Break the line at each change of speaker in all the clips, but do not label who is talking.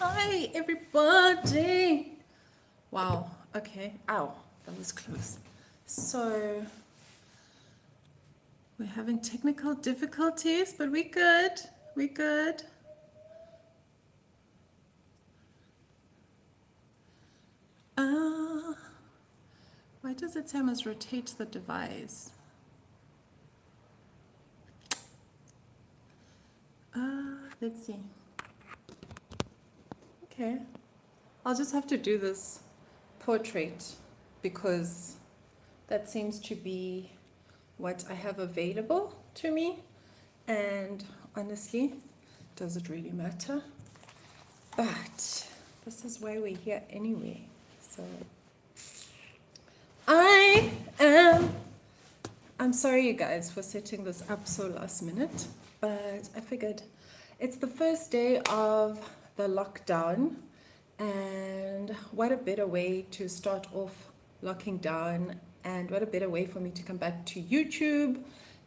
Hi, everybody. Wow. Okay. Ow. That was close. So, we're having technical difficulties, but we're good. We're good. Uh, why does it say I must rotate the device? Let's see. Okay. I'll just have to do this portrait because that seems to be what I have available to me. And honestly, does it really matter? But this is why we're here anyway. So I am. I'm sorry, you guys, for setting this up so last minute, but I figured it's the first day of the lockdown, and what a better way to start off locking down, and what a better way for me to come back to YouTube,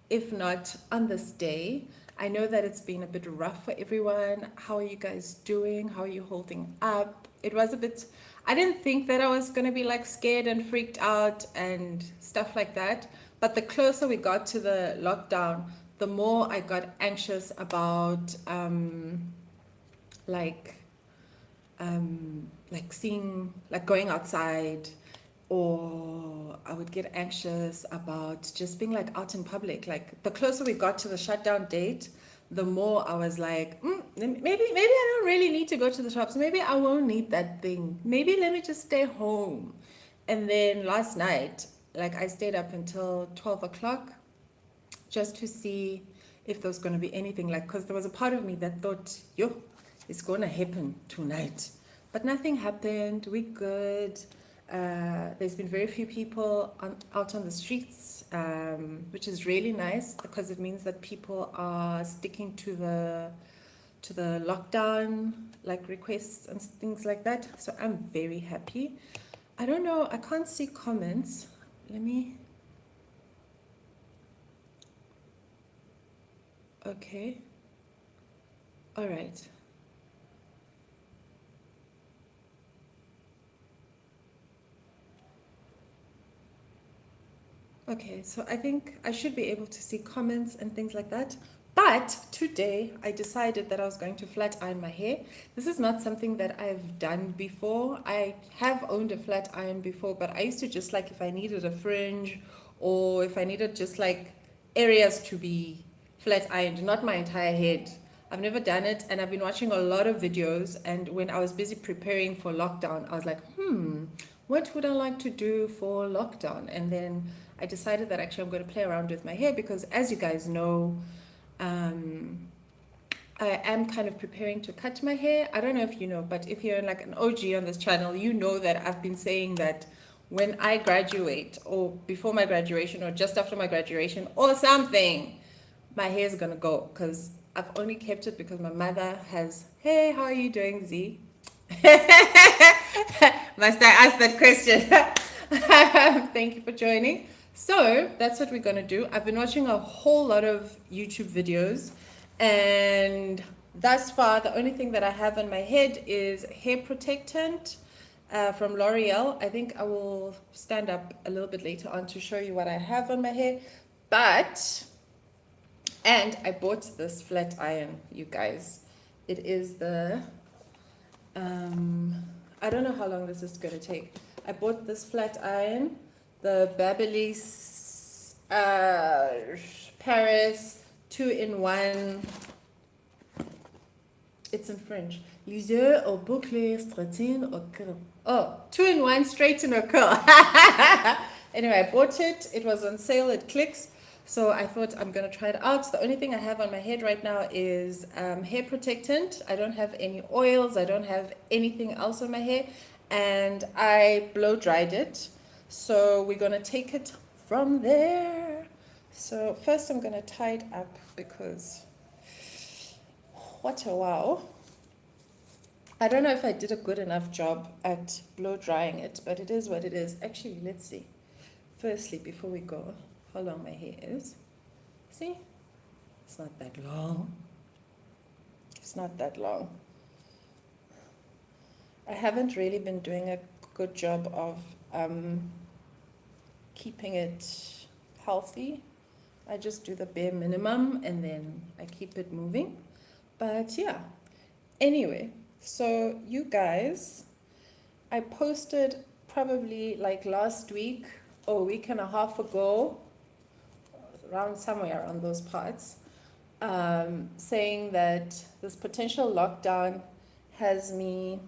if not on this day. I know that it's been a bit rough for everyone. How are you guys doing? How are you holding up? It was a bit, I didn't think that I was going to be like scared and freaked out and stuff like that. But the closer we got to the lockdown, the more I got anxious about like like seeing, like going outside, or I would get anxious about just being like out in public. Like the closer we got to the shutdown date, the more I was like, maybe I don't really need to go to the shops. Maybe I won't need that thing. Maybe let me just stay home. And then last night, like I stayed up until 12 o'clock just to see if there was going to be anything, like, because there was a part of me that thought, yo, it's going to happen tonight. But nothing happened. We're good. There's been very few people out on the streets, which is really nice because it means that people are sticking to the lockdown like requests and things like that. So I'm very happy. I don't know. I can't see comments. Let me. Okay. All right. Okay, so I think I should be able to see comments and things like that. But today I decided that I was going to flat iron my hair. This is not something that I've done before. I have owned a flat iron before, but I used to just like if I needed a fringe or if I needed just like areas to be flat ironed, not my entire head. I've never done it, and I've been watching a lot of videos, and when I was busy preparing for lockdown, I was like, what would I like to do for lockdown? And then I decided that actually I'm going to play around with my hair because, as you guys know, um, I am kind of preparing to cut my hair. I don't know if you know, but if you're like an OG on this channel, you know that I've been saying that when I graduate, or before my graduation, or just after my graduation, or something, my hair is gonna go because I've only kept it because my mother has. Hey, how are you doing, Z? Must I ask that question? Thank you for joining. So that's what we're gonna do. I've been watching a whole lot of YouTube videos, and thus far, the only thing that I have on my head is hair protectant from L'Oreal. I think I will stand up a little bit later on to show you what I have on my hair. But, and I bought this flat iron, you guys. It is the, I don't know how long this is going to take. I bought this flat iron, the Babyliss Paris 2-in-1. It's in French. Liseur au bouclier straighten au curl. Oh, 2-in-1 straighten or curl. Anyway, I bought it. It was on sale at Clicks. So I thought I'm going to try it out. The only thing I have on my head right now is hair protectant. I don't have any oils. I don't have anything else on my hair. And I blow dried it. So we're going to take it from there. So first I'm going to tie it up because what a wow. I don't know if I did a good enough job at blow drying it, but it is what it is. Actually, let's see. Firstly, before we go, how long my hair is. See? It's not that long. It's not that long. I haven't really been doing a good job of keeping it healthy. I just do the bare minimum and then I keep it moving. But yeah, anyway, so you guys, I posted probably like last week or a week and a half ago, around somewhere around those parts, saying that this potential lockdown has me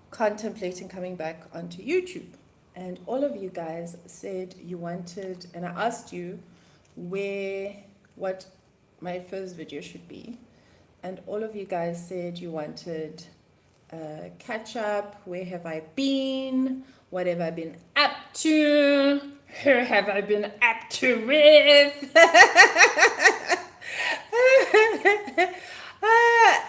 contemplating coming back onto YouTube. And all of you guys said you wanted, and I asked you what my first video should be. And all of you guys said you wanted catch up. Where have I been? What have I been up to? Who have I been up to with?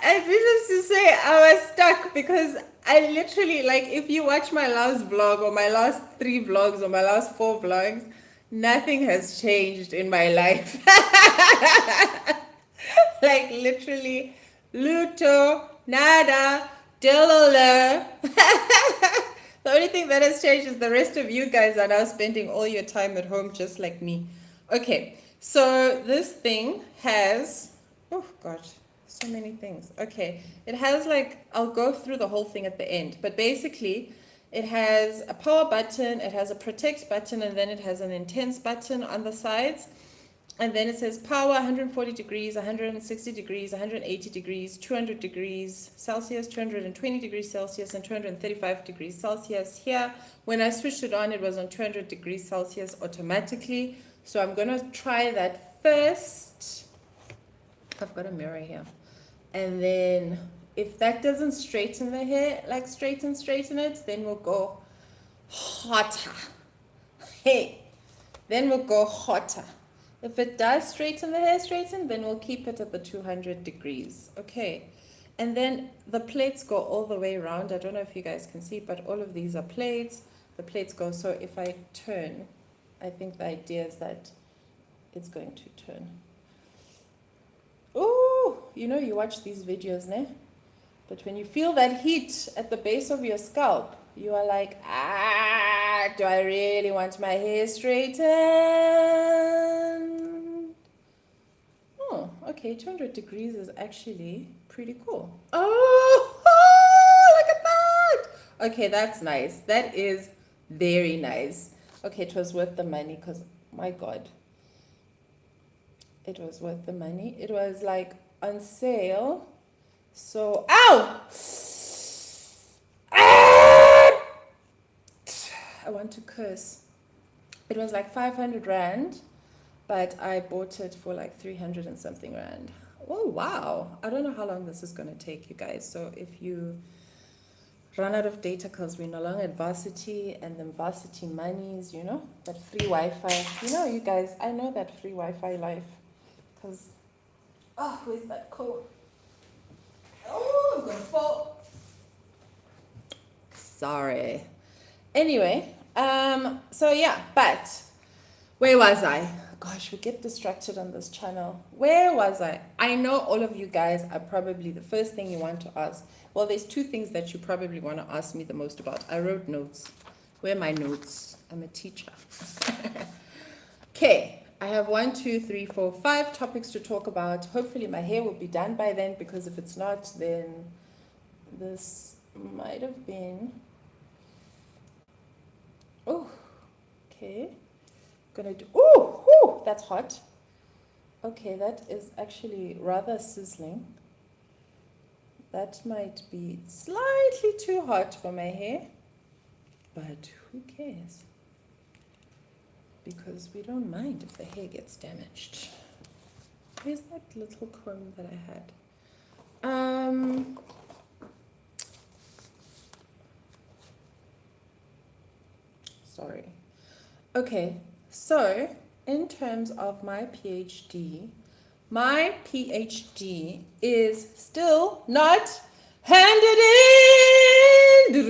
And needless to say, I was stuck because I literally, like, if you watch my last vlog or my last 3 vlogs or my last 4 vlogs, nothing has changed in my life. Like, literally, luto, nada, delala. The only thing that has changed is the rest of you guys are now spending all your time at home just like me. Okay, so this thing has, oh God, so many things. Okay, it has like, I'll go through the whole thing at the end, but basically it has a power button, it has a protect button, and then it has an intense button on the sides. And then it says power 140 degrees, 160 degrees, 180 degrees, 200 degrees Celsius, 220 degrees Celsius, and 235 degrees Celsius. Here, when I switched it on, it was on 200 degrees Celsius automatically. So I'm going to try that first. I've got a mirror here. And then if that doesn't straighten the hair, like straighten it, then we'll go hotter. Hey, then we'll go hotter. If it does straighten the hair, then we'll keep it at the 200 degrees. Okay. And then the plates go all the way around. I don't know if you guys can see, but all of these are plates. The plates go, so if I turn, I think the idea is that it's going to turn. Ooh, you know, you watch these videos, ne? But when you feel that heat at the base of your scalp, you are like, do I really want my hair straightened? Oh, okay, 200 degrees is actually pretty cool. Oh, look at that! Okay, that's nice. That is very nice. Okay, it was worth the money because, my God, it was worth the money. It was like on sale. So, ow! I want to curse. It was like 500 Rand, but I bought it for like 300 and something Rand. Oh, wow. I don't know how long this is going to take, you guys. So if you run out of data because we're no longer at varsity and then varsity monies, you know, that free Wi-Fi. You know, you guys, I know that free Wi-Fi life because, oh, where's that code? Oh, I'm going to fall. Sorry. Anyway, so yeah, but where was I? Gosh, we get distracted on this channel. Where was I? I know all of you guys are probably the first thing you want to ask. Well, there's 2 things that you probably want to ask me the most about. I wrote notes. Where are my notes? I'm a teacher. Okay, I have 1, 2, 3, 4, 5 topics to talk about. Hopefully my hair will be done by then, because if it's not, then this might have been... Oh, okay. Gonna do, ooh, that's hot. Okay, that is actually rather sizzling. That might be slightly too hot for my hair, but who cares? Because we don't mind if the hair gets damaged. Where's that little comb that I had? Sorry. Okay, so in terms of my PhD is still not handed in.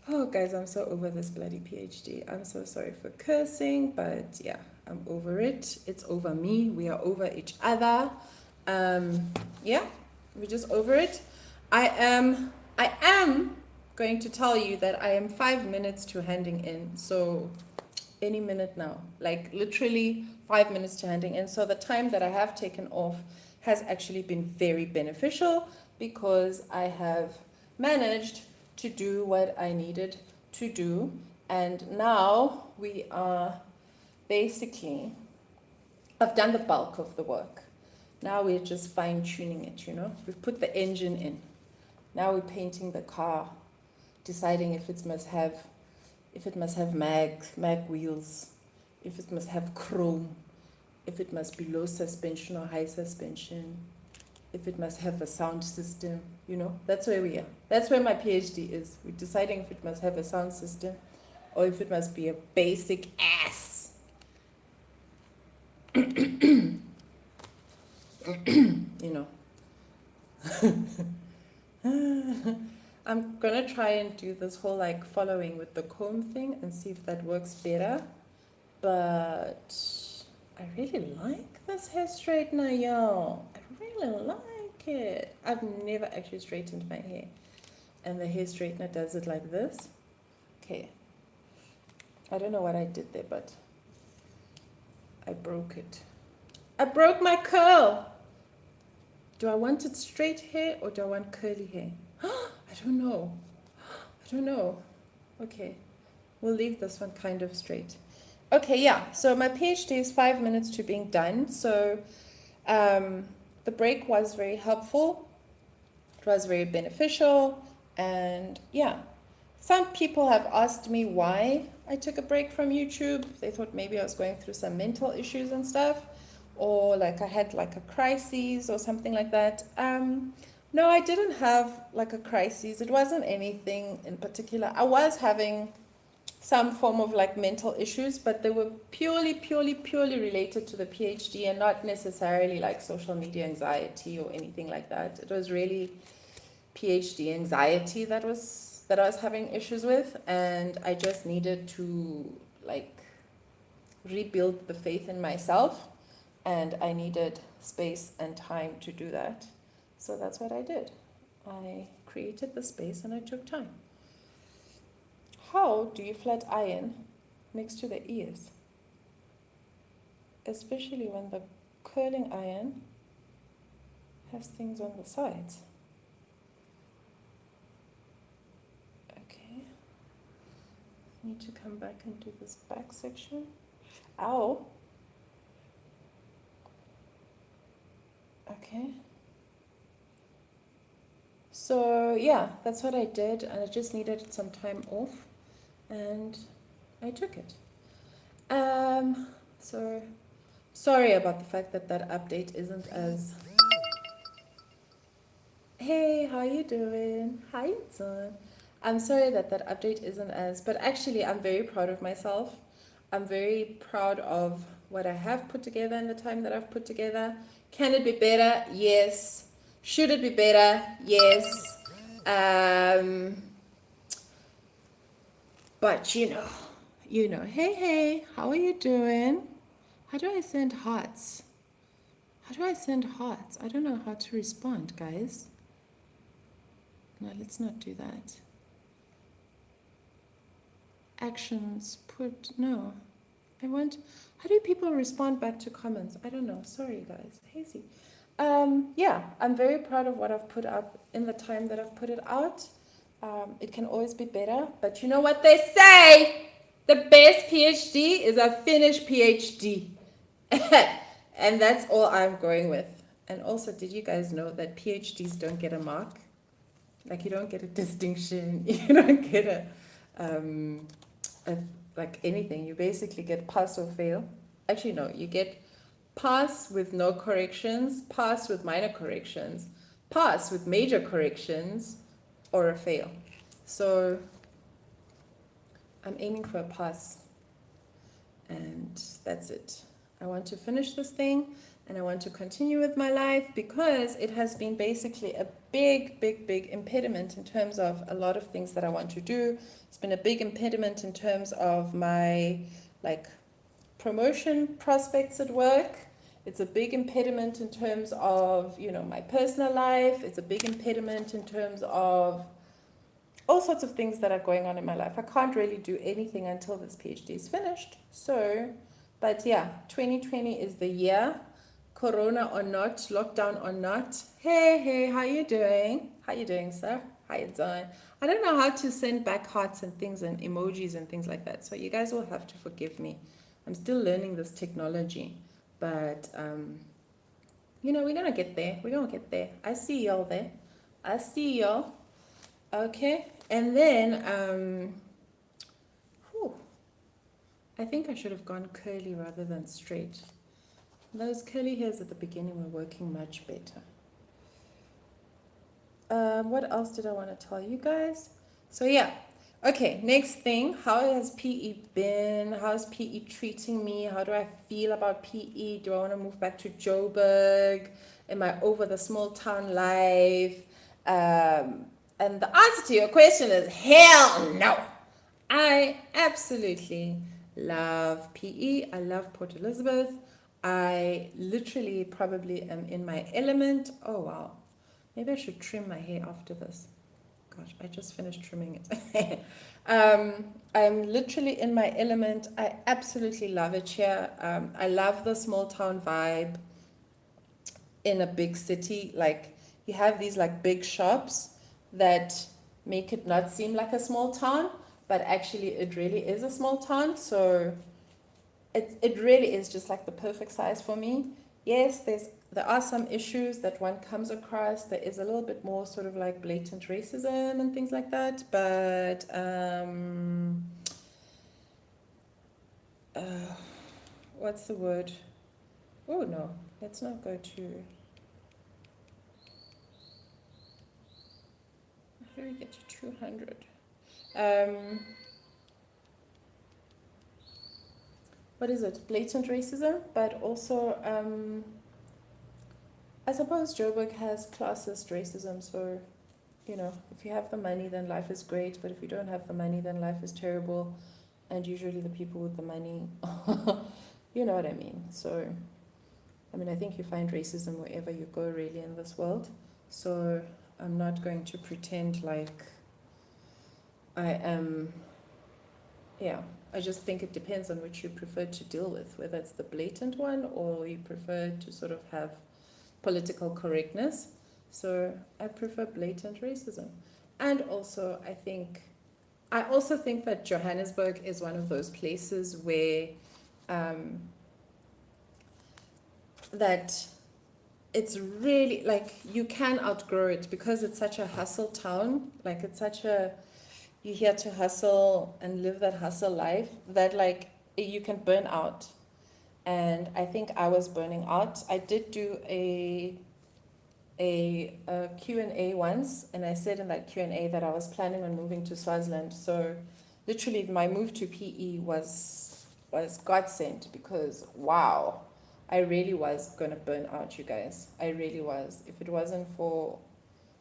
Oh, guys, I'm so over this bloody PhD. I'm so sorry for cursing, but yeah, I'm over it. It's over me. We are over each other. Yeah, we're just over it. I am going to tell you that I am 5 minutes to handing in. So any minute now, like literally 5 minutes to handing in. So the time that I have taken off has actually been very beneficial because I have managed to do what I needed to do. And now we are basically, I've done the bulk of the work. Now we're just fine tuning it, you know. We've put the engine in. Now we're painting the car, deciding if it must have mag wheels, if it must have chrome, if it must be low suspension or high suspension, if it must have a sound system, you know. That's where we are. That's where my PhD is. We're deciding if it must have a sound system or if it must be a basic ass. You know. I'm gonna try and do this whole like following with the comb thing and see if that works better. But I really like this hair straightener, y'all. I really like it. I've never actually straightened my hair. And the hair straightener does it like this. Okay. I don't know what I did there, but I broke it. I broke my curl. Do I want it straight hair or do I want curly hair? I don't know. I don't know. Okay. We'll leave this one kind of straight. Okay, yeah. So my PhD is 5 minutes to being done. So the break was very helpful. It was very beneficial. And yeah, some people have asked me why I took a break from YouTube. They thought maybe I was going through some mental issues and stuff, or like I had like a crisis or something like that. No, I didn't have like a crisis. It wasn't anything in particular. I was having some form of like mental issues, but they were purely related to the PhD and not necessarily like social media anxiety or anything like that. It was really PhD anxiety that I was having issues with, and I just needed to like rebuild the faith in myself, and I needed space and time to do that. So that's what I did. I created the space and I took time. How do you flat iron next to the ears? Especially when the curling iron has things on the sides. Okay. Need to come back and do this back section. Ow. Okay. So yeah, that's what I did, and I just needed some time off, and I took it. So sorry about the fact that that update isn't as. Hey, how you doing? How you doing? I'm sorry that that update isn't as, but actually I'm very proud of myself. I'm very proud of what I have put together in the time that I've put together. Can it be better? Yes. Should it be better? Yes. But you know, hey, how are you doing? How do I send hearts? How do I send hearts? I don't know how to respond, guys. No, let's not do that. Actions, no. How do people respond back to comments? I don't know. Sorry, guys. Hazy. Yeah, I'm very proud of what I've put up in the time that I've put it out. It can always be better, but you know what they say? The best PhD is a finished PhD. And that's all I'm going with. And also, did you guys know that PhDs don't get a mark? Like, you don't get a distinction, you don't get like anything. You basically get pass or fail. Actually, no, you get pass with no corrections, pass with minor corrections, pass with major corrections, or a fail. So I'm aiming for a pass, and that's it. I want to finish this thing, and I want to continue with my life, because it has been basically a big impediment in terms of a lot of things that I want to do. It's been a big impediment in terms of my like promotion prospects at work. It's a big impediment in terms of, you know, my personal life. It's a big impediment in terms of all sorts of things that are going on in my life. I can't really do anything until this PhD is finished. So, but yeah, 2020 is the year. Corona or not, lockdown or not. Hey, how you doing? How you doing, sir? How you doing? I don't know how to send back hearts and things and emojis and things like that. So you guys will have to forgive me. I'm still learning this technology, but you know, we're gonna get there. We're gonna get there. I see y'all there. I see y'all. Okay, and then whew, I think I should have gone curly rather than straight. Those curly hairs at the beginning were working much better. What else did I want to tell you guys? So yeah, okay, next thing, how has PE been? How's PE treating me? How do I feel about PE? Do I want to move back to Joburg? Am I over the small town life? And the answer to your question is hell no. I absolutely love PE. I love Port Elizabeth. I literally probably am in my element. Oh wow. Maybe I should trim my hair after this. Gosh, I just finished trimming it. I'm literally in my element. I absolutely love it here. I love the small town vibe in a big city. Like you have these like big shops that make it not seem like a small town, but actually it really is a small town. So it really is just like the perfect size for me. Yes, there are some issues that one comes across. There is a little bit more sort of like blatant racism and things like that, but what's the word? Oh no, let's not go to. How do we get to 200? What is it? Blatant racism, but also I suppose Joburg has classist racism, so you know, if you have the money, then life is great, but if you don't have the money, then life is terrible, and usually the people with the money, you know what I mean. So, I mean, I think you find racism wherever you go, really, in this world. So, I'm not going to pretend like I am, yeah. I just think it depends on which you prefer to deal with, whether it's the blatant one or you prefer to sort of have political correctness. So I prefer blatant racism. And also, I also think that Johannesburg is one of those places where that it's really like you can outgrow it because it's such a hustle town. Like it's such a, you're here to hustle and live that hustle life that like you can burn out. And I think I was burning out. I did do a Q&A once, and I said in that Q&A that I was planning on moving to Swaziland. So literally my move to PE was godsend because wow, I really was going to burn out, you guys. I really was. If it wasn't for,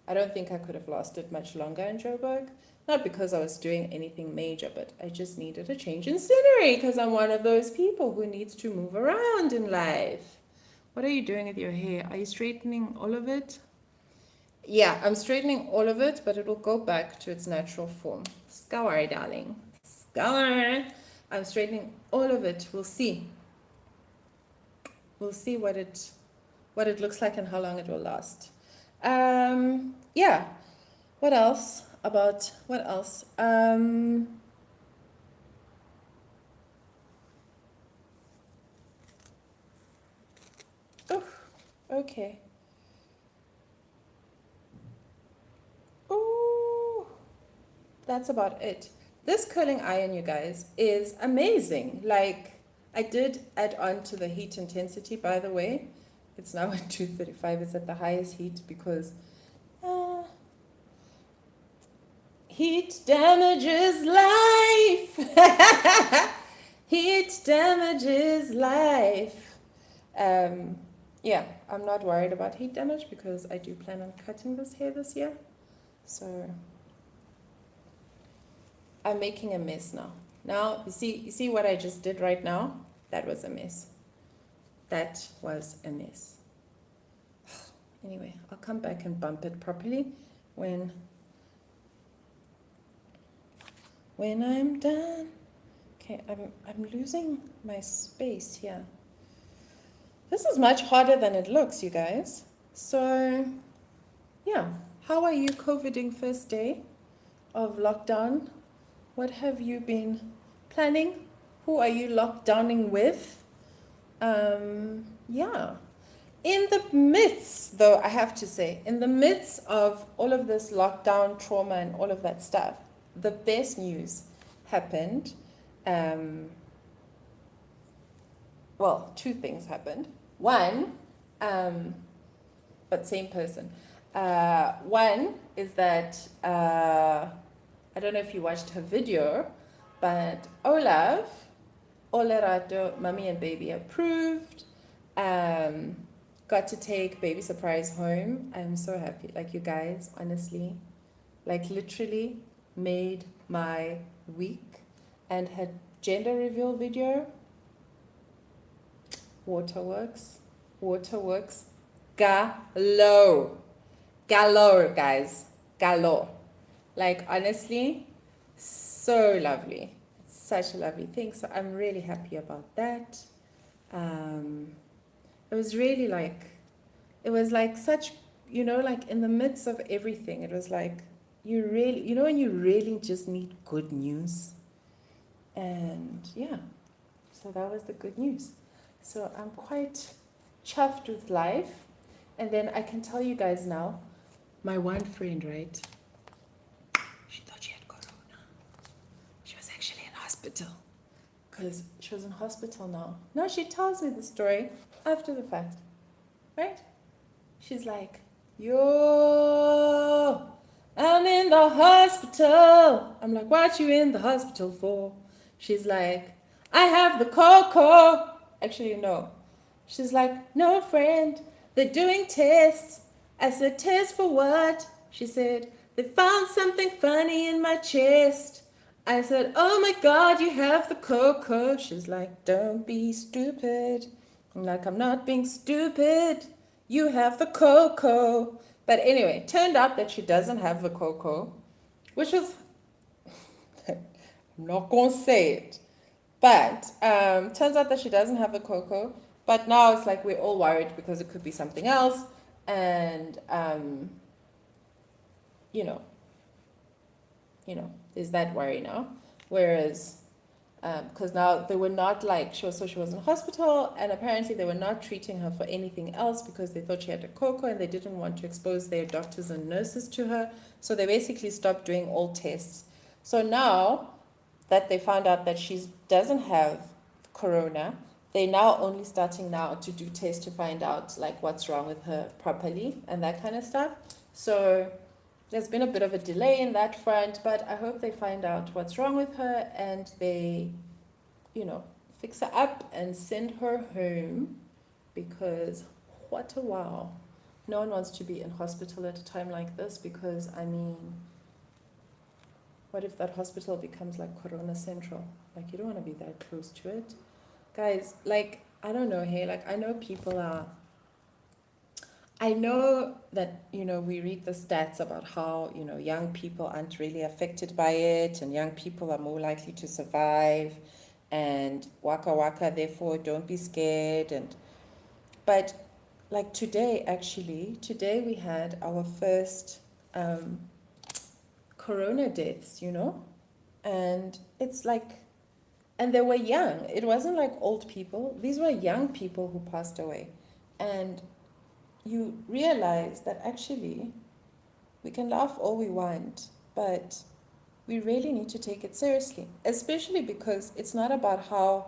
I don't think I could have lasted much longer in Joburg. Not because I was doing anything major, but I just needed a change in scenery because I'm one of those people who needs to move around in life. What are you doing with your hair? Are you straightening all of it? Yeah, I'm straightening all of it, but it will go back to its natural form. Scour, darling. Scour. I'm straightening all of it. We'll see. We'll see what it looks like and how long it will last. Yeah. What else? What else? Oh, okay. Oh, that's about it. This curling iron, you guys, is amazing. Like, I did add on to the heat intensity, by the way. It's now at 235. It's at the highest heat because heat damages life. Heat damages life. Yeah, I'm not worried about heat damage because I do plan on cutting this hair this year. So I'm making a mess now. Now, you see what I just did right now? That was a mess. that was a mess. Anyway, I'll come back and bump it properly when I'm done. Okay, I'm losing my space here. This is much harder than it looks, you guys. So, yeah. How are you COVIDing first day of lockdown? What have you been planning? Who are you lockdowning with? Yeah. In the midst, though, I have to say, in the midst of all of this lockdown trauma and all of that stuff, the best news happened. Well, two things happened. One, but same person. One is that I don't know if you watched her video, but Olaf, Olerato, Mummy and Baby approved. Got to take Baby Surprise home. I'm so happy. Like, you guys, honestly, like literally made my week. And her gender reveal video, Waterworks, galore, guys, galore. Like, honestly, so lovely. Such a lovely thing. So I'm really happy about that. It was really like, it was like such, you know, like in the midst of everything, it was like, you really, you know, when you really just need good news. And yeah, so that was the good news. So I'm quite chuffed with life. And then I can tell you guys now, my one friend, right? She thought she had corona. She was actually in hospital. Because she was in hospital now. Now she tells me the story after the fact. Right? She's like, yo, I'm in the hospital. I'm like, what you in the hospital for? She's like, I have the cocoa. Actually, no. She's like, no, friend, they're doing tests. I said, tests for what? She said, they found something funny in my chest. I said, oh my God, you have the cocoa. She's like, don't be stupid. I'm like, I'm not being stupid. You have the cocoa. But anyway, turned out that she doesn't have the cocoa, which was, I'm not going to say it. But turns out that she doesn't have the cocoa. But now it's like we're all worried because it could be something else. And, you know, there's that worry now. Whereas, because now they were not like, she was in hospital, and apparently they were not treating her for anything else because they thought she had a cocoa and they didn't want to expose their doctors and nurses to her. So they basically stopped doing all tests. So now that they found out that she doesn't have corona, they're now only starting now to do tests to find out like what's wrong with her properly and that kind of stuff. So there's been a bit of a delay in that front, but I hope they find out what's wrong with her and they, fix her up and send her home, because what a wow. No one wants to be in hospital at a time like this, because, what if that hospital becomes like Corona Central? Like, you don't want to be that close to it. Guys, like, I don't know, hey, like, I know that, we read the stats about how, young people aren't really affected by it, and young people are more likely to survive, and waka waka, therefore don't be scared. But like today we had our first corona deaths, and it's like, and they were young. It wasn't like old people. These were young people who passed away. And you realize that actually we can laugh all we want, but we really need to take it seriously, especially because it's not about how,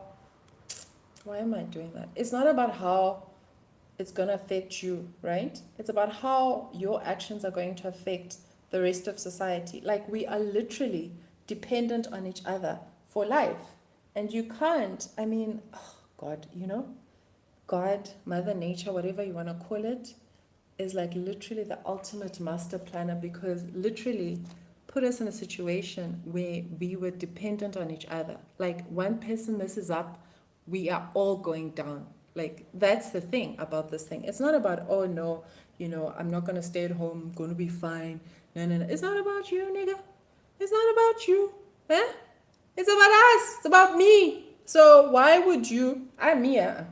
why am I doing that? It's not about how it's going to affect you, right? It's about how your actions are going to affect the rest of society. Like, we are literally dependent on each other for life. And you can't, God, God, Mother Nature, whatever you want to call it, is like literally the ultimate master planner, because literally put us in a situation where we were dependent on each other. Like, one person messes up, we are all going down. Like, that's the thing about this thing. It's not about, oh no, I'm not gonna stay at home, I'm gonna be fine. No, no, no. It's not about you, nigga. It's not about you. Eh? It's about us. It's about me. So why would you? I'm here.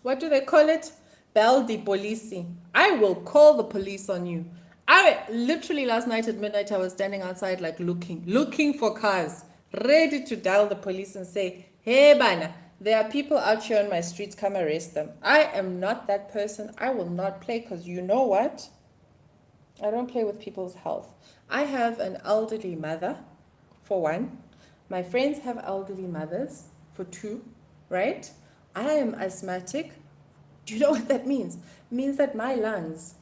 What do they call it? Bell di polisi. I will call the police on you. I literally last night at midnight I was standing outside like looking for cars, ready to dial the police and say, hey bana, there are people out here on my streets, come arrest them. I am not that person. I will not play, because you know what? I don't play with people's health. I have an elderly mother, for one. My friends have elderly mothers, for two, right? I am asthmatic. Do you know what that means? It means that my lungs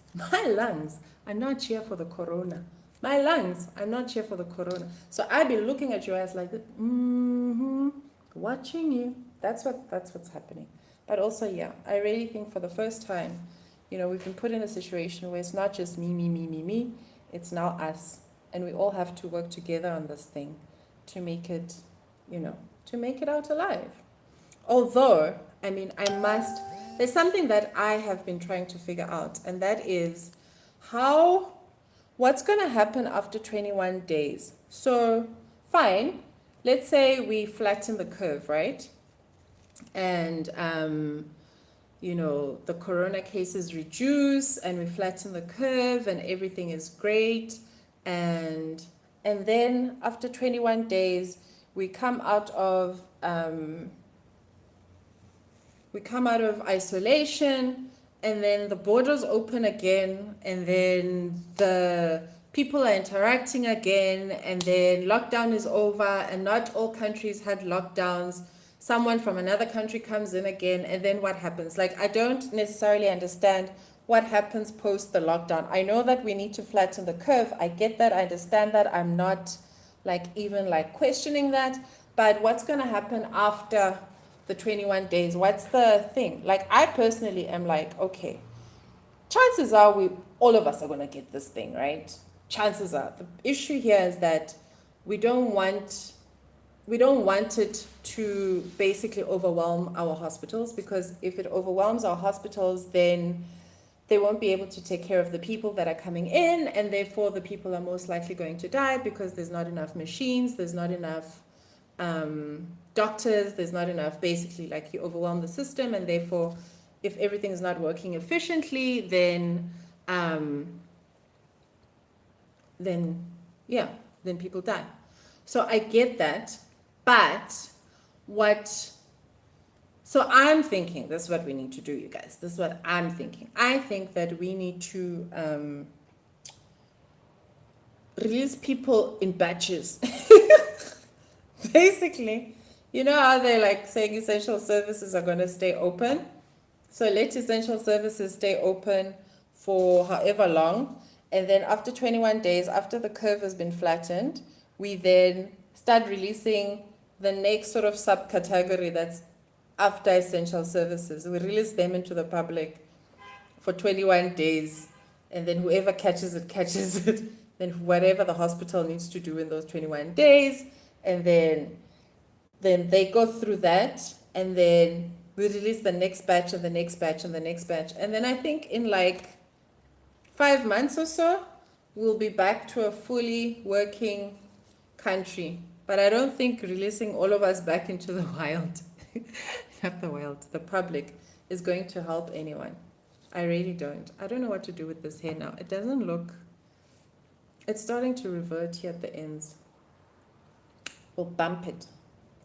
are not here for the corona. My lungs are not here for the corona. So I've been looking at your ass like that, watching you. That's what's happening. But also, yeah, I really think for the first time, we've been put in a situation where it's not just me, me, me, me, me. It's now us. And we all have to work together on this thing to make it, to make it out alive. Although, there's something that I have been trying to figure out, and that is what's going to happen after 21 days. So, fine, let's say we flatten the curve, right? And, the corona cases reduce and we flatten the curve and everything is great. And then after 21 days, we come out of isolation, and then the borders open again, and then the people are interacting again, and then lockdown is over, and not all countries had lockdowns. Someone from another country comes in again, and then what happens? Like, I don't necessarily understand what happens post the lockdown. I know that we need to flatten the curve. I get that. I understand that. I'm not even questioning that. But what's going to happen after the 21 days? What's the thing? I personally am okay, chances are all of us are going to get this thing, right? Chances are. The issue here is that we don't want it to basically overwhelm our hospitals, because if it overwhelms our hospitals, then they won't be able to take care of the people that are coming in, and therefore the people are most likely going to die because there's not enough machines, there's not enough doctors, there's not enough, basically you overwhelm the system, and therefore if everything is not working efficiently, then people die. So I get that, but so I'm thinking, this is what we need to do, you guys. This is what I'm thinking. I think that we need to release people in batches. Basically, you know how they're saying essential services are going to stay open? So let essential services stay open for however long. And then after 21 days, after the curve has been flattened, we then start releasing the next sort of subcategory that's after essential services. We release them into the public for 21 days. And then whoever catches it, catches it. Then whatever the hospital needs to do in those 21 days. And then they go through that, and then we release the next batch and the next batch and the next batch. And then I think in 5 months or so, we'll be back to a fully working country. But I don't think releasing all of us back into the wild, not the wild, the public, is going to help anyone. I really don't. I don't know what to do with this hair now. It doesn't look, it's starting to revert here at the ends. We'll bump it.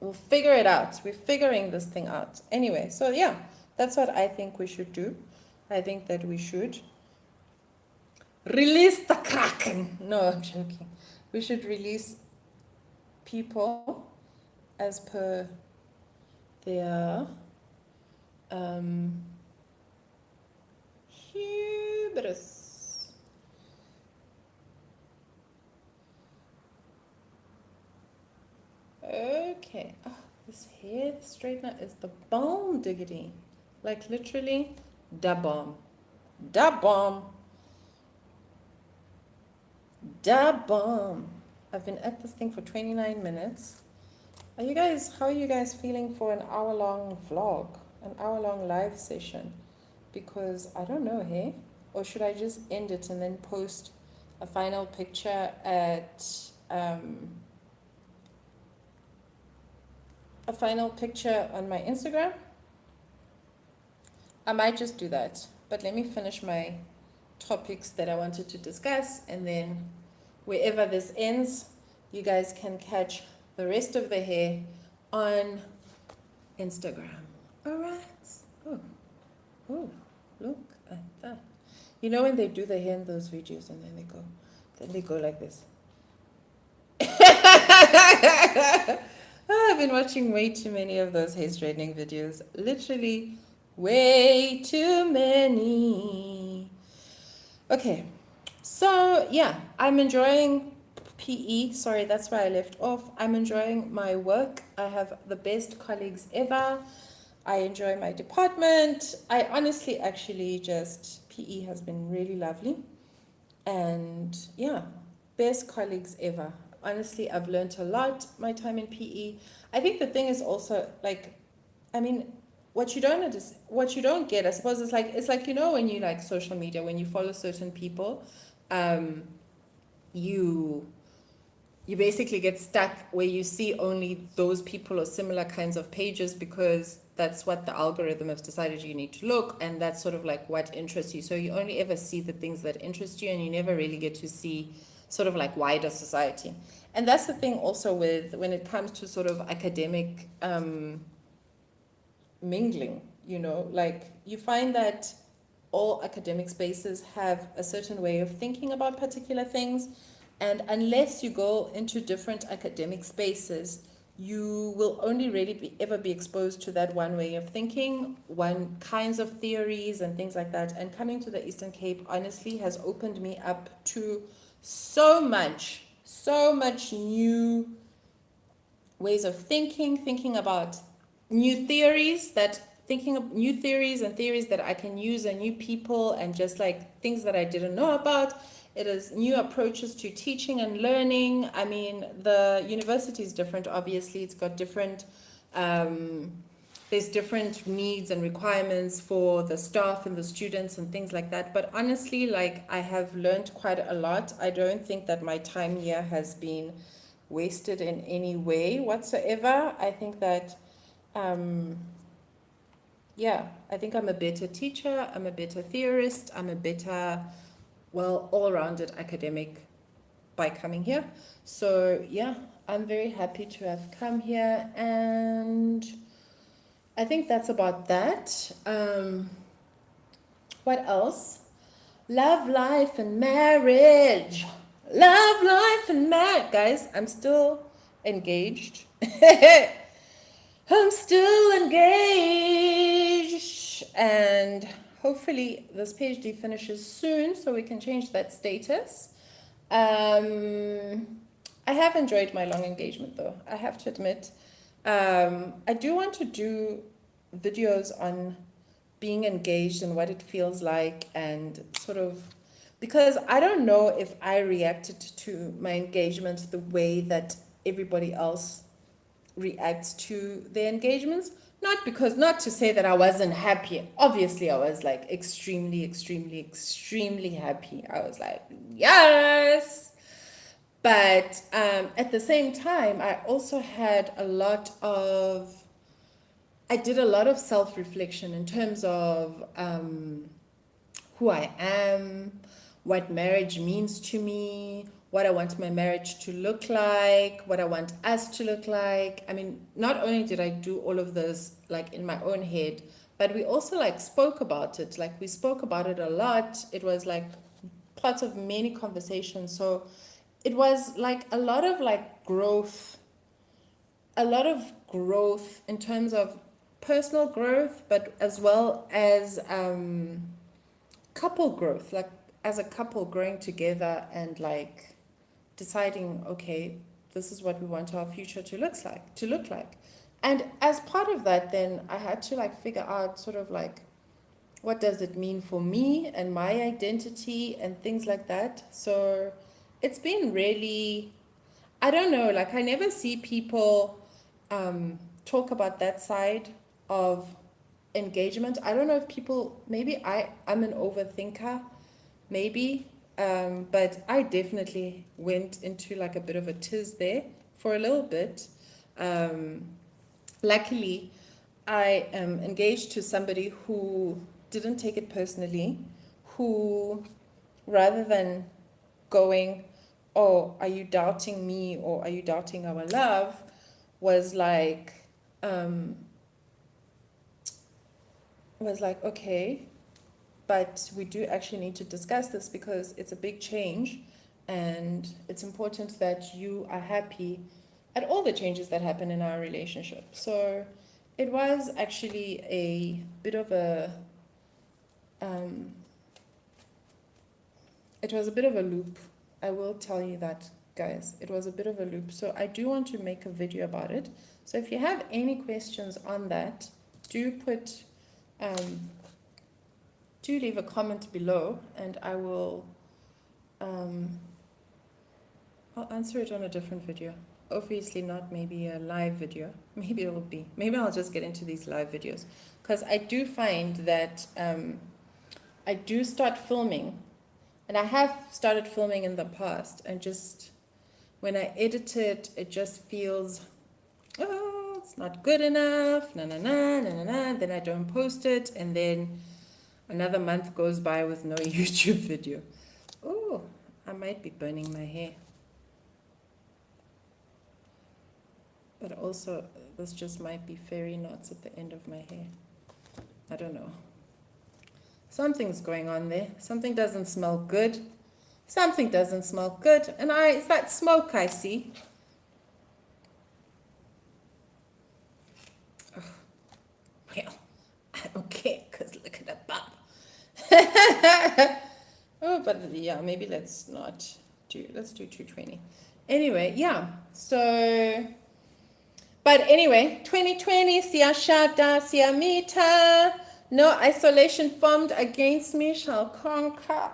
We'll figure it out. We're figuring this thing out. Anyway, so yeah, that's what I think we should do. I think that we should release the Kraken. No, I'm joking. We should release people as per their hubris. Okay. Oh, this hair straightener is the bomb, diggity. Literally, da bomb. Da bomb. Da bomb. I've been at this thing for 29 minutes. How are you guys feeling for an hour-long vlog? an hour-long live session because I don't know, hey? Or should I just end it and then post a final picture at a final picture on my Instagram? I might just do that. But let me finish my topics that I wanted to discuss, and then wherever this ends, you guys can catch the rest of the hair on Instagram. All right. Oh, oh, look at that. You know when they do the hair in those videos and then they go like this. I've been watching way too many of those hair straightening videos. Literally, way too many. Okay, so yeah, I'm enjoying PE. Sorry, that's where I left off. I'm enjoying my work. I have the best colleagues ever. I enjoy my department. I honestly, actually, just PE has been really lovely. And yeah, best colleagues ever. Honestly, I've learned a lot my time in PE. I think the thing is also like, I mean, what you don't get, I suppose, is like you know when you like social media, when you follow certain people, you you basically get stuck where you see only those people or similar kinds of pages because that's what the algorithm has decided you need to look, and that's sort of like what interests you. So you only ever see the things that interest you, and you never really get to see sort of like wider society. And that's the thing also with when it comes to sort of academic mingling, you know, like you find that all academic spaces have a certain way of thinking about particular things, and unless you go into different academic spaces, you will only really ever be exposed to that one way of thinking, one kinds of theories and things like that. And coming to the Eastern Cape honestly has opened me up to so much new ways of thinking about new theories that thinking of new theories and theories that I can use and new people and just like things that I didn't know about. It is new approaches to teaching and learning. I mean, the university is different, obviously. It's got different, there's different needs and requirements for the staff and the students and things like that. But honestly, like I have learned quite a lot. I don't think that my time here has been wasted in any way whatsoever. I think that yeah, I think I'm a better teacher, I'm a better theorist, I'm a better, well, all-rounded academic by coming here. So yeah, I'm very happy to have come here, and I think that's about that. What else? Love, life, and marriage. Love, life, and marriage. Guys, I'm still engaged. I'm still engaged, and hopefully this PhD finishes soon so we can change that status. I have enjoyed my long engagement though, I have to admit. I do want to do videos on being engaged and what it feels like, and sort of, because I don't know if I reacted to my engagement the way that everybody else reacts to their engagements. Not to say that I wasn't happy. Obviously, I was like extremely happy. I was like, yes. But at the same time, I did a lot of self-reflection in terms of who I am, what marriage means to me, what I want my marriage to look like, what I want us to look like. I mean, not only did I do all of this like in my own head, but we also like spoke about it. Like we spoke about it a lot. It was like parts of many conversations. So it was like a lot of growth in terms of personal growth, but as well as couple growth, like as a couple growing together and like deciding, okay, this is what we want our future to look like. And as part of that, then I had to like figure out sort of like, what does it mean for me and my identity and things like that. So it's been really, I don't know, like I never see people talk about that side of engagement. I don't know if people, maybe I'm an overthinker, maybe, but I definitely went into like a bit of a tiz there for a little bit. Luckily, I am engaged to somebody who didn't take it personally, who rather than going, oh, are you doubting me or are you doubting our love, was like, um, okay, but we do actually need to discuss this because it's a big change and it's important that you are happy at all the changes that happen in our relationship. So it was actually a bit of a it was a bit of a loop. I will tell you that, guys. It was a bit of a loop. So I do want to make a video about it. So if you have any questions on that, do put do leave a comment below and I will I'll answer it on a different video. Obviously not maybe a live video. Maybe it will be. Maybe I'll just get into these live videos. Because I do find that I do start filming. And I have started filming in the past. And just when I edit it, it just feels, oh, it's not good enough. Na na na na na na. Then I don't post it. And then another month goes by with no YouTube video. Oh, I might be burning my hair. But also, this just might be fairy knots at the end of my hair. I don't know. Something's going on there. Something doesn't smell good. Something doesn't smell good. And it's that smoke I see. Oh, well, I don't care because look at the bump. Oh, but yeah, maybe let's do 220. Anyway, yeah. So... But anyway, 2020, siya shada, siya mita. No isolation formed against me shall conquer.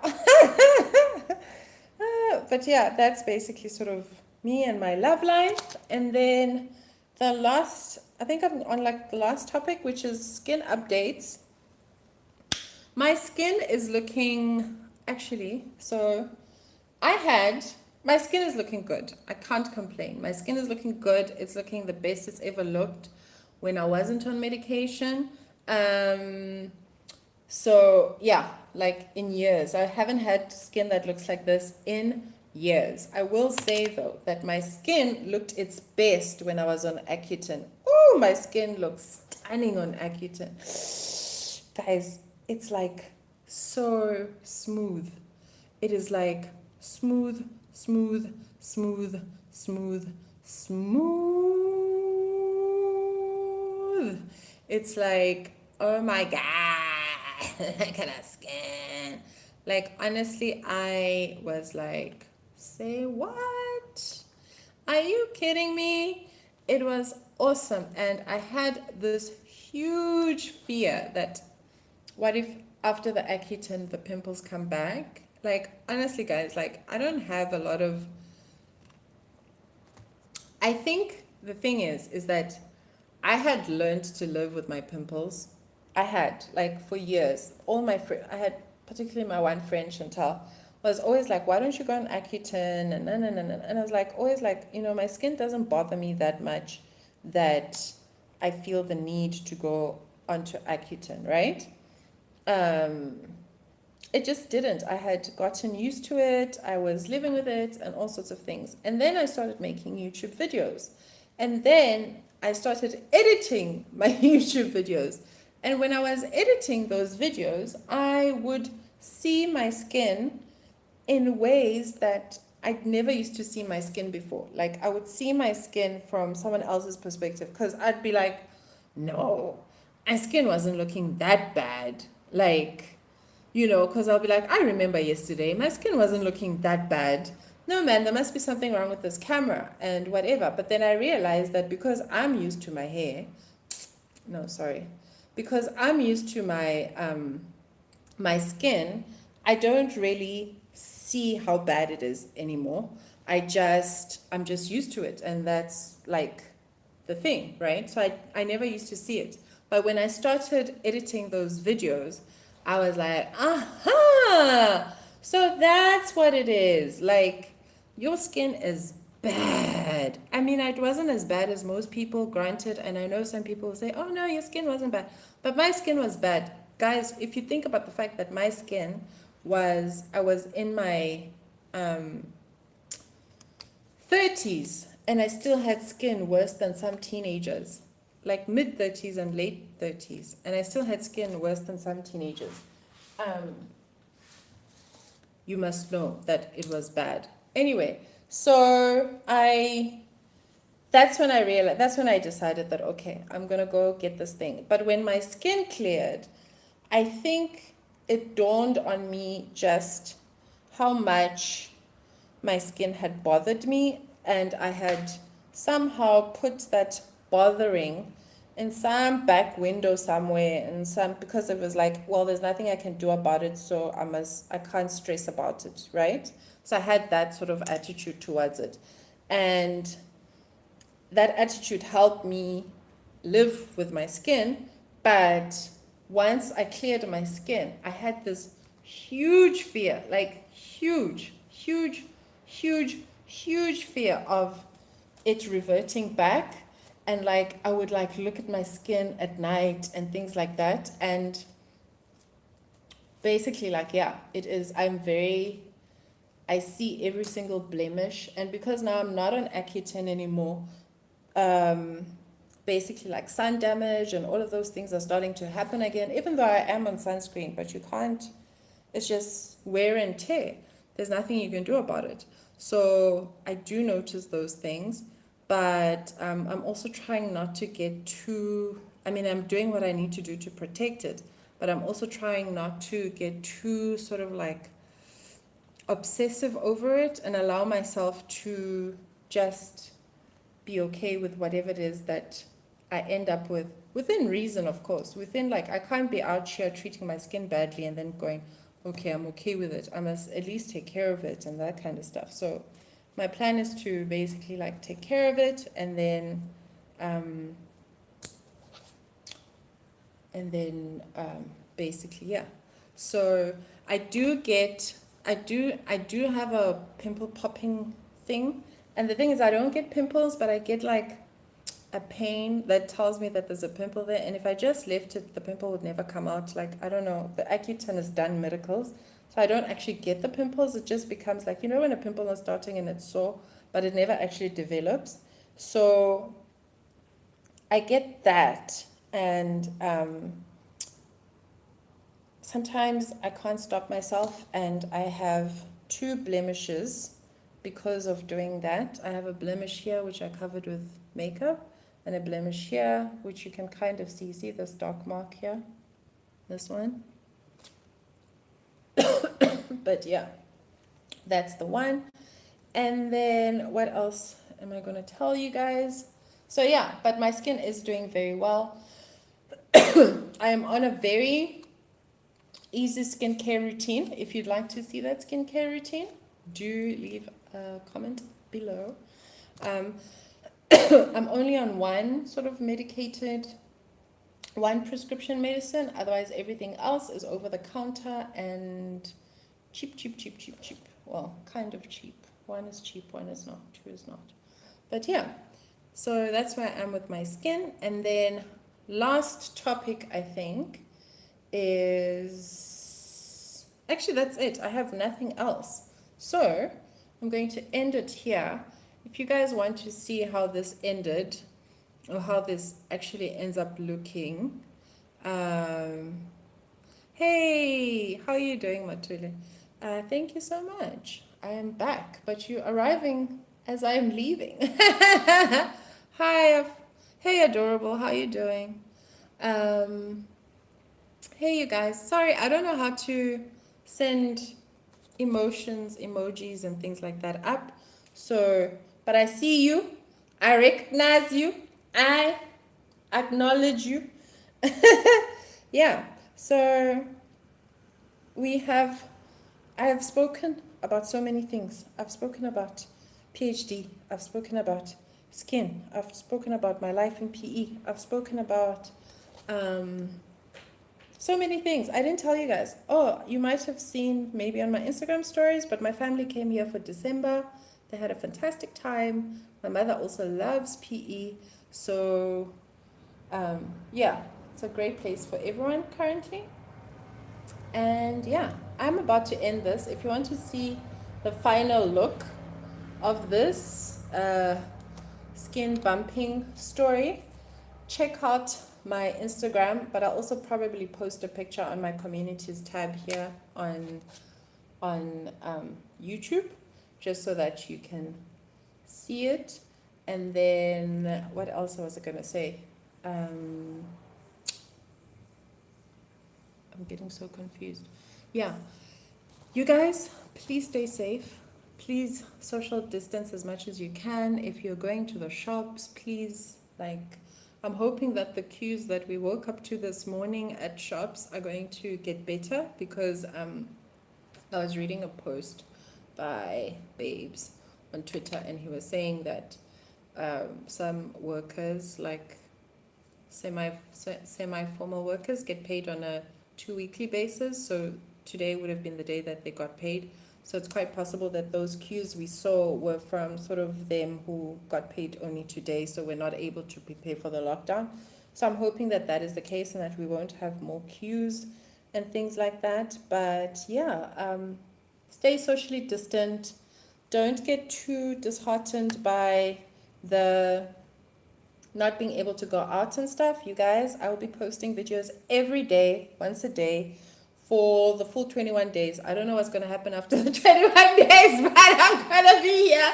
But yeah, that's basically sort of me and my love life. And then the last, I think I'm on like the last topic, which is skin updates. My skin is looking, actually, so my skin is looking good. I can't complain. My skin is looking good. It's looking the best it's ever looked when I wasn't on medication. So yeah, like in years. I haven't had skin that looks like this in years. I will say though that my skin looked its best when I was on Accutane. Oh, my skin looks stunning on Accutane. Guys, it's like so smooth. It is like smooth, smooth, smooth, smooth, smooth. It's like, oh my God, look at that skin. Like, honestly, I was like, say what? Are you kidding me? It was awesome. And I had this huge fear that what if after the Accutane, the pimples come back? Like, honestly, guys, like, I don't have a lot of... I think the thing is that I had learned to live with my pimples. I had, like, for years. All my friends, I had, particularly my one friend, Chantal, was always like, why don't you go on Accutane? And And I was like, always like, you know, my skin doesn't bother me that much that I feel the need to go onto Accutane, right? It just didn't. I had gotten used to it. I was living with it and all sorts of things. And then I started making YouTube videos. And then I started editing my YouTube videos. And when I was editing those videos, I would see my skin in ways that I'd never used to see my skin before. Like, I would see my skin from someone else's perspective because I'd be like, no, my skin wasn't looking that bad. Like, you know, because I'll be like, I remember yesterday, my skin wasn't looking that bad. No, man, there must be something wrong with this camera and whatever. But then I realized that because I'm used to my hair, no, sorry, because I'm used to my my skin, I don't really see how bad it is anymore. I'm just used to it, and that's like the thing, right? So I never used to see it. But when I started editing those videos, I was like, aha! So that's what it is. Like, your skin is bad. I mean, it wasn't as bad as most people, granted. And I know some people say, oh no, your skin wasn't bad. But my skin was bad. Guys, if you think about the fact that my skin I was in my 30s and I still had skin worse than some teenagers, like mid 30s and late 30s, and I still had skin worse than some teenagers. You must know that it was bad. Anyway, so that's when I realized, that's when I decided that, okay, I'm gonna go get this thing. But when my skin cleared, I think it dawned on me just how much my skin had bothered me, and I had somehow put that bothering in some back window somewhere, and because it was like, well, there's nothing I can do about it, so I can't stress about it, right? So I had that sort of attitude towards it, and that attitude helped me live with my skin. But once I cleared my skin, I had this huge fear, like huge, huge, huge, huge fear of it reverting back. And like, I would like look at my skin at night and things like that. And basically, like, yeah, I see every single blemish. And because now I'm not on Accutane anymore, basically like sun damage and all of those things are starting to happen again, even though I am on sunscreen, but you can't, it's just wear and tear. There's nothing you can do about it. So I do notice those things, but I'm also trying not to get too, I mean, I'm doing what I need to do to protect it, but I'm also trying not to get too sort of like obsessive over it and allow myself to just be okay with whatever it is that I end up with, within reason, of course. Within, like, I can't be out here treating my skin badly and then going, okay, I'm okay with it. I must at least take care of it and that kind of stuff. So my plan is to basically like take care of it, and then basically, yeah. So I do have a pimple popping thing. And the thing is, I don't get pimples, but I get like a pain that tells me that there's a pimple there. And if I just left it, the pimple would never come out. Like, I don't know, the Accutane has done miracles. So I don't actually get the pimples. It just becomes like, you know, when a pimple is starting and it's sore, but it never actually develops. So I get that. And sometimes I can't stop myself, and I have 2 blemishes because of doing that. I have a blemish here, which I covered with makeup, and a blemish here, which you can kind of see this dark mark here, this one. But yeah, that's the one. And then what else am I going to tell you guys? So yeah, but my skin is doing very well. I am on a very easy skincare routine. If you'd like to see that skincare routine, do leave a comment below. I'm only on one sort of one prescription medicine. Otherwise, everything else is over the counter and cheap. Well, kind of cheap. One is cheap, one is not, 2 is not. But yeah, so that's where I am with my skin. And then last topic, I think, is actually that's it. I have nothing else. So I'm going to end it here. If you guys want to see how this ended, or how this actually ends up looking, hey, how are you doing, Matule? Thank you so much. I am back, but you're arriving as I am leaving. Hi, hey, adorable, how are you doing? Hey, you guys. Sorry, I don't know how to send emotions, emojis, and things like that up. So, but I see you. I recognize you. I acknowledge you. Yeah. So I have spoken about so many things. I've spoken about PhD. I've spoken about skin. I've spoken about my life in PE. I've spoken about Um, so many things. I didn't tell you guys. Oh, you might have seen maybe on my Instagram stories, but my family came here for December. They had a fantastic time. My mother also loves PE. So, yeah, it's a great place for everyone currently. And yeah, I'm about to end this. If you want to see the final look of this skin bumping story, check out my Instagram, but I'll also probably post a picture on my communities tab here on YouTube, just so that you can see it. And then what else was I gonna say? I'm getting so confused. Yeah, you guys, please stay safe. Please social distance as much as you can. If you're going to the shops, please, like, I'm hoping that the queues that we woke up to this morning at shops are going to get better, because I was reading a post by Babes on Twitter, and he was saying that some workers, like semi-formal workers, get paid on a 2 weekly basis. So today would have been the day that they got paid. So it's quite possible that those queues we saw were from sort of them who got paid only today, so we're not able to prepare for the lockdown. So I'm hoping that that is the case and that we won't have more queues and things like that. But yeah, stay socially distant. Don't get too disheartened by the not being able to go out and stuff. You guys, I will be posting videos every day, once a day, for the full 21 days. I don't know what's going to happen after the 21 days, but I'm going to be here.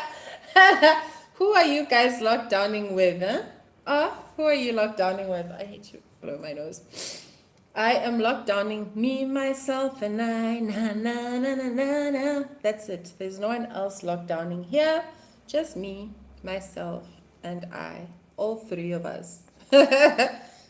Who are you guys lockdowning with, huh? Who are you lockdowning with? I hate to blow my nose. I am lockdowning me, myself, and I. Na, na, na, na, na, na. That's it. There's no one else lockdowning here. Just me, myself, and I. All three of us.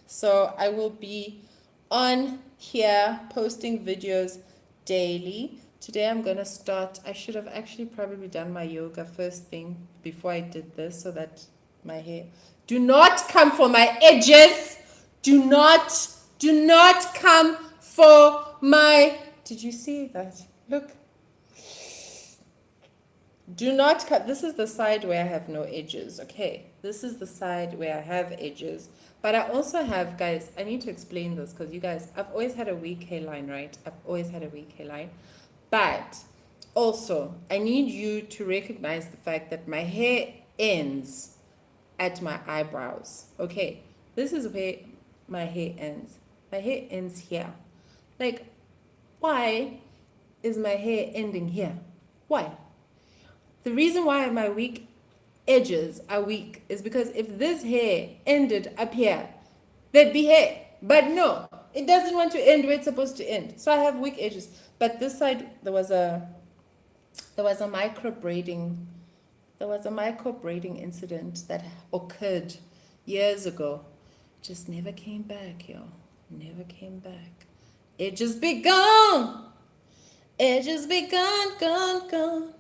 So I will be on here posting videos daily. Today I'm gonna start. I should have actually probably done my yoga first thing before I did this, so that my hair. Do not come for my edges. Do not come for my. Did you see that? Look. Do not cut. This is the side where I have no edges. Okay, this is the side where I have edges. But I also have, guys, I need to explain this, because you guys, I've always had a weak hairline, right? I've always had a weak hairline. But also, I need you to recognize the fact that my hair ends at my eyebrows. Okay, this is where my hair ends. My hair ends here. Like, why is my hair ending here? Why? The reason why my weak edges are weak is because if this hair ended up here, there'd be hair. But no, it doesn't want to end where it's supposed to end. So I have weak edges. But this side, there was a micro braiding incident that occurred years ago. Just never came back, yo. Never came back. Edges be gone. Edges be gone, gone, gone.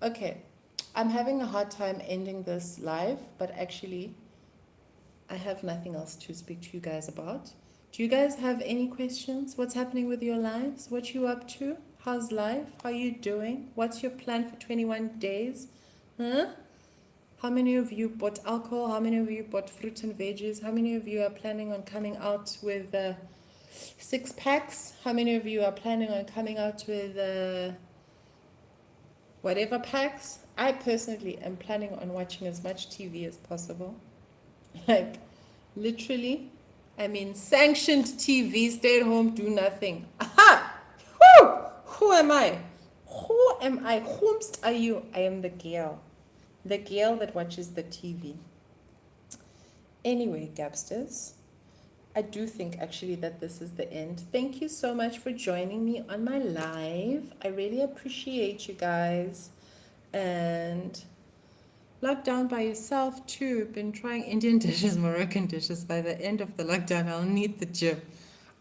Okay. I'm having a hard time ending this live, but actually, I have nothing else to speak to you guys about. Do you guys have any questions? What's happening with your lives? What you up to? How's life? How you doing? What's your plan for 21 days? Huh? How many of you bought alcohol? How many of you bought fruit and veggies? How many of you are planning on coming out with 6 packs? How many of you are planning on coming out with whatever packs? I personally am planning on watching as much TV as possible. Like, literally, I mean, sanctioned TV, stay at home, do nothing. Aha! Woo! Who am I? Who am I? Whomst are you? I am the girl. The girl that watches the TV. Anyway, Gabsters, I do think actually that this is the end. Thank you so much for joining me on my live. I really appreciate you guys. And lockdown by yourself too. Been trying Indian dishes, Moroccan dishes. By the end of the lockdown, I'll need the gym.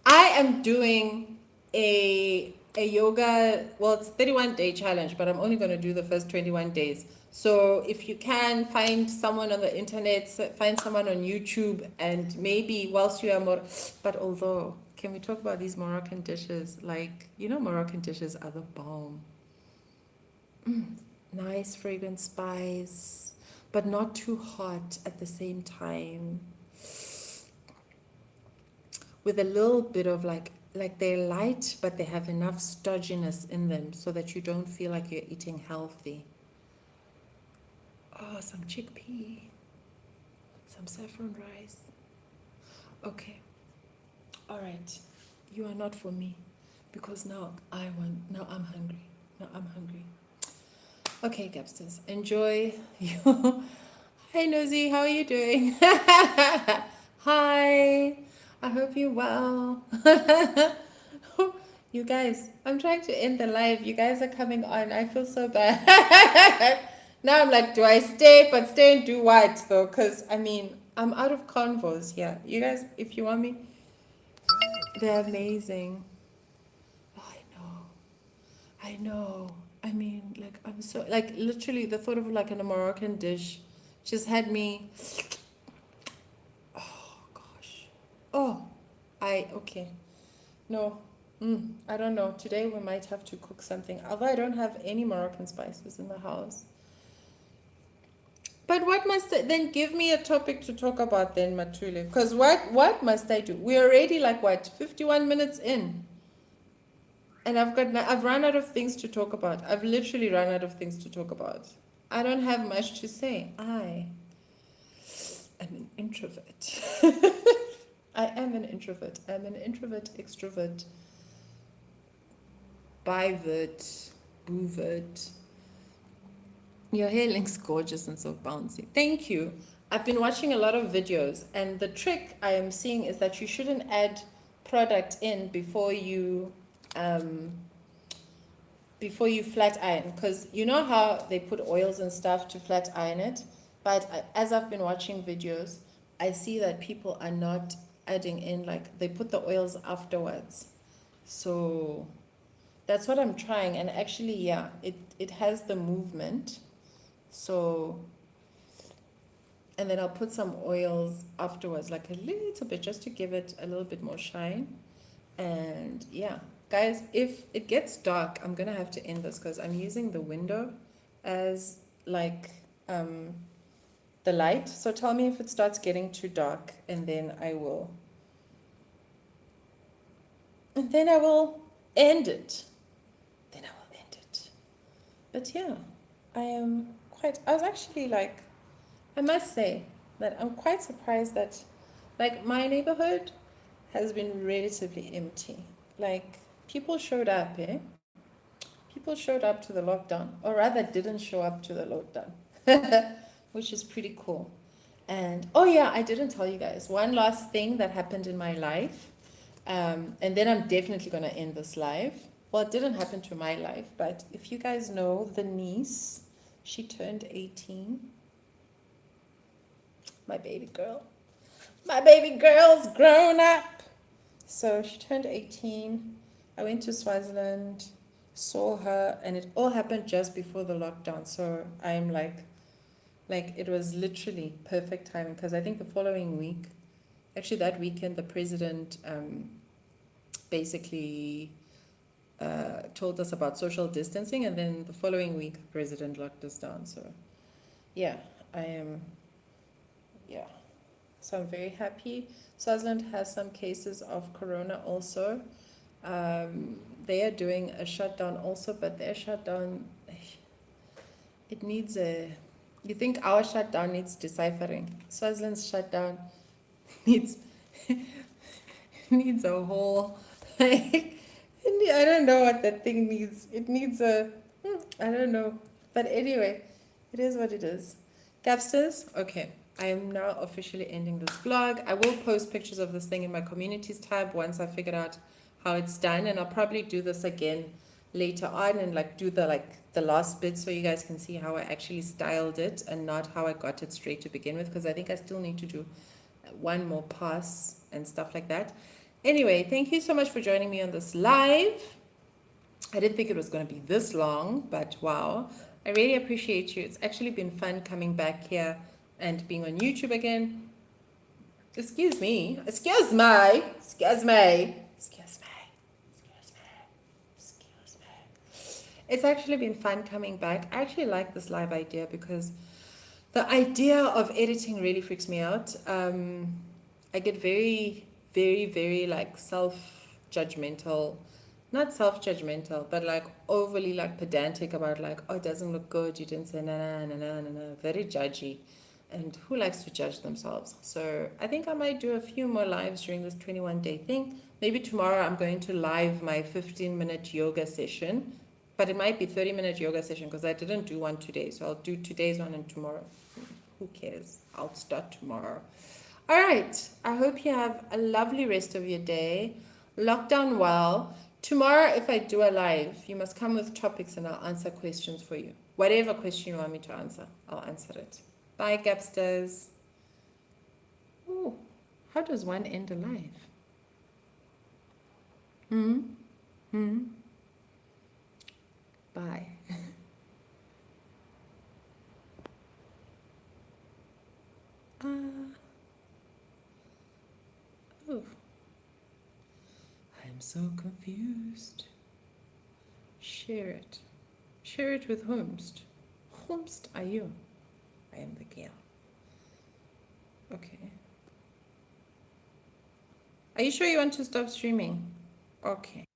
I am doing a a yoga, well, it's 31-day challenge, but I'm only going to do the first 21 days. So if you can find someone on the internet, find someone on YouTube, and maybe whilst you are more, but although, can we talk about these Moroccan dishes? Like, Moroccan dishes are the bomb. Nice fragrant spice, but not too hot at the same time. With a little bit of like they're light, but they have enough stodginess in them so that you don't feel like you're eating healthy. Oh, some chickpea, some saffron rice. Okay, all right. You are not for me because now I'm hungry. Now I'm hungry. Okay, Gabsters, enjoy your. Hey, Nosy, how are you doing? Hi, I hope you're well. You guys, I'm trying to end the live. You guys are coming on. I feel so bad. Now I'm like, do I stay? But stay and do what though? Because I mean, I'm out of convos here. You guys, if you want me, they're amazing. Oh, I know. I know. I mean, like, I'm so, like, literally, the thought of like a Moroccan dish just had me, oh gosh. Oh, okay. No, I don't know. Today we might have to cook something. Although I don't have any Moroccan spices in the house. But what must I, then give me a topic to talk about then, Matuli? Because what must I do? We're already like what, 51 minutes in. And I've run out of things to talk about. I've literally run out of things to talk about. I don't have much to say. I am an introvert. I am an introvert. I'm an introvert, extrovert, bivert, boovert. Your hair looks gorgeous and so bouncy. Thank you. I've been watching a lot of videos, and the trick I am seeing is that you shouldn't add product in um, before you flat iron, because you know how they put oils and stuff to flat iron it, but as I've been watching videos, I see that people are not adding in, like they put the oils afterwards. So that's what I'm trying, and actually, yeah, it has the movement. So, and then I'll put some oils afterwards, like a little bit, just to give it a little bit more shine. And yeah, guys, if it gets dark, I'm gonna have to end this because I'm using the window as like the light. So tell me if it starts getting too dark, and then I will end it. Then I will end it. But yeah, I was actually like, I must say that I'm quite surprised that like my neighborhood has been relatively empty. Like people showed up, eh? People showed up to the lockdown, or rather didn't show up to the lockdown, which is pretty cool. And oh yeah, I didn't tell you guys one last thing that happened in my life, and then I'm definitely gonna end this live. Well, it didn't happen to my life, but if you guys know the niece, she turned 18. My baby girl. My baby girl's grown up. So she turned 18. I went to Swaziland, saw her, and it all happened just before the lockdown. So I'm like it was literally perfect timing because I think the following week, actually that weekend, the president basically told us about social distancing, and then the following week, the president locked us down. So yeah, I am, yeah. So I'm very happy. Swaziland has some cases of corona also. They are doing a shutdown also, but their shutdown, it needs a, you think our shutdown needs deciphering. Swaziland's shutdown needs needs a whole, like, I don't know what that thing needs. It needs a, I don't know. But anyway, it is what it is. Gabsters, okay. I am now officially ending this vlog. I will post pictures of this thing in my communities tab once I figured out how it's done, and I'll probably do this again later on and like do the last bit so you guys can see how I actually styled it and not how I got it straight to begin with, because I think I still need to do one more pass and stuff like that. Anyway, thank you so much for joining me on this live. I didn't think it was going to be this long, but wow. I really appreciate you. It's actually been fun coming back here and being on YouTube again. Excuse me. Excuse me. Excuse me. Excuse me. Excuse me. Excuse me. It's actually been fun coming back. I actually like this live idea because the idea of editing really freaks me out. I get very, very, very like self-judgmental, not self-judgmental, but like overly like pedantic about like, oh, it doesn't look good. You didn't say na na na na na na. Very judgy, and who likes to judge themselves? So I think I might do a few more lives during this 21-day thing. Maybe tomorrow I'm going to live my 15-minute yoga session, but it might be 30-minute yoga session because I didn't do one today. So I'll do today's one and tomorrow. Who cares? I'll start tomorrow. All right. I hope you have a lovely rest of your day. Lockdown well. Tomorrow, if I do a live, you must come with topics and I'll answer questions for you. Whatever question you want me to answer, I'll answer it. Bye, Gabsters. Oh, how does one end a live? Bye. Oh, I'm so confused. Share it. Share it with whomst. Whomst are you? I am the girl. Okay. Are you sure you want to stop streaming? Okay.